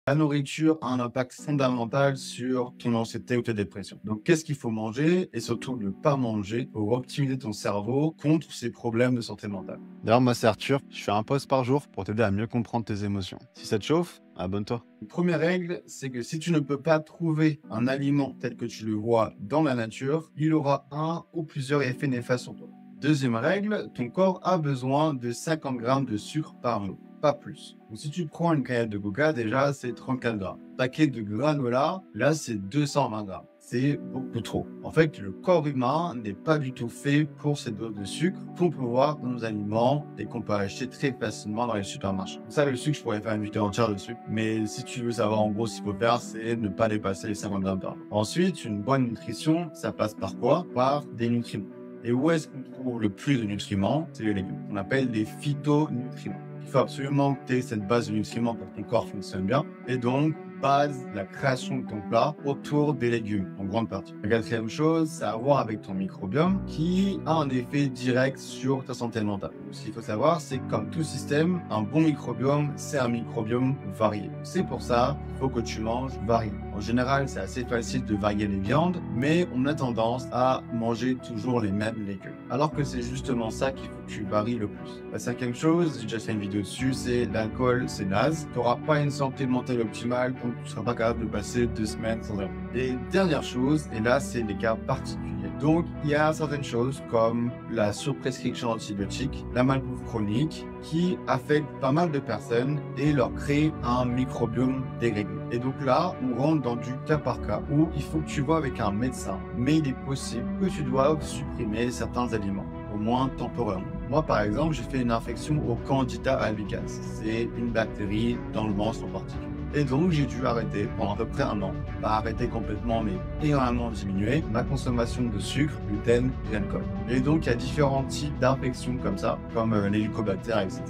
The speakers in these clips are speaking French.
La nourriture a un impact fondamental sur ton anxiété ou ta dépression. Donc, qu'est-ce qu'il faut manger et surtout ne pas manger pour optimiser ton cerveau contre ces problèmes de santé mentale? D'ailleurs, moi, c'est Arthur. Je fais un post par jour pour t'aider à mieux comprendre tes émotions. Si ça te chauffe, abonne-toi. Une première règle, c'est que si tu ne peux pas trouver un aliment tel que tu le vois dans la nature, il aura un ou plusieurs effets néfastes sur toi. Deuxième règle, ton corps a besoin de 50 grammes de sucre par jour, pas plus. Donc si tu prends une canette de coca, déjà c'est 34 grammes. Paquet de granola, là c'est 220 grammes. C'est beaucoup trop. En fait, le corps humain n'est pas du tout fait pour cette dose de sucre qu'on peut voir dans nos aliments et qu'on peut acheter très facilement dans les supermarchés. Ça, le sucre, je pourrais faire une vidéo entière dessus. Mais si tu veux savoir en gros ce qu'il faut faire, c'est ne pas dépasser les 50 grammes par jour. Ensuite, une bonne nutrition, ça passe par quoi? Par des nutriments. Et où est-ce qu'on trouve le plus de nutriments? C'est les légumes. On appelle des phytonutriments. Il faut absolument que tu aies cette base de nutriments pour que ton corps fonctionne bien. Et donc, base la création de ton plat autour des légumes, en grande partie. La quatrième chose, c'est à voir avec ton microbiome qui a un effet direct sur ta santé mentale. Ce qu'il faut savoir, c'est que comme tout système, un bon microbiome, c'est un microbiome varié. C'est pour ça qu'il faut que tu manges varié. En général, c'est assez facile de varier les viandes, mais on a tendance à manger toujours les mêmes légumes. Alors que c'est justement ça qu'il faut que tu varies le plus. La cinquième chose, j'ai déjà fait une vidéo dessus, c'est l'alcool, c'est naze. Tu n'auras pas une santé mentale optimale, donc tu ne seras pas capable de passer 2 semaines sans alcool. Et dernière chose, et là c'est les cas particuliers. Donc il y a certaines choses comme la surprescription antibiotique, la malbouffe chronique, qui affecte pas mal de personnes et leur crée un microbiome déréglé. Et donc là, on rentre dans du cas par cas où il faut que tu vois avec un médecin, mais il est possible que tu doives supprimer certains aliments, au moins temporairement. Moi, par exemple, j'ai fait une infection au Candida albicans. C'est une bactérie dans le ventre en particulier. Et donc, j'ai dû arrêter pendant à peu près un an. Pas arrêter complètement, mais énormément diminuer ma consommation de sucre, gluten et d'alcool. Et donc, il y a différents types d'infections comme ça, comme l'hélicobactère, etc.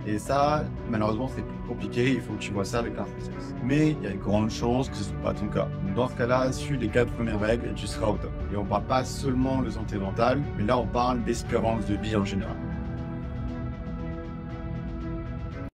Et ça, malheureusement, c'est plus compliqué. Il faut que tu vois ça avec un spécialiste. Mais il y a une grande chance que ce ne soit pas ton cas. Donc, dans ce cas-là, suis les 4 premières règles et tu seras au top. Et on ne parle pas seulement de santé mentale, mais là, on parle d'espérance de vie en général.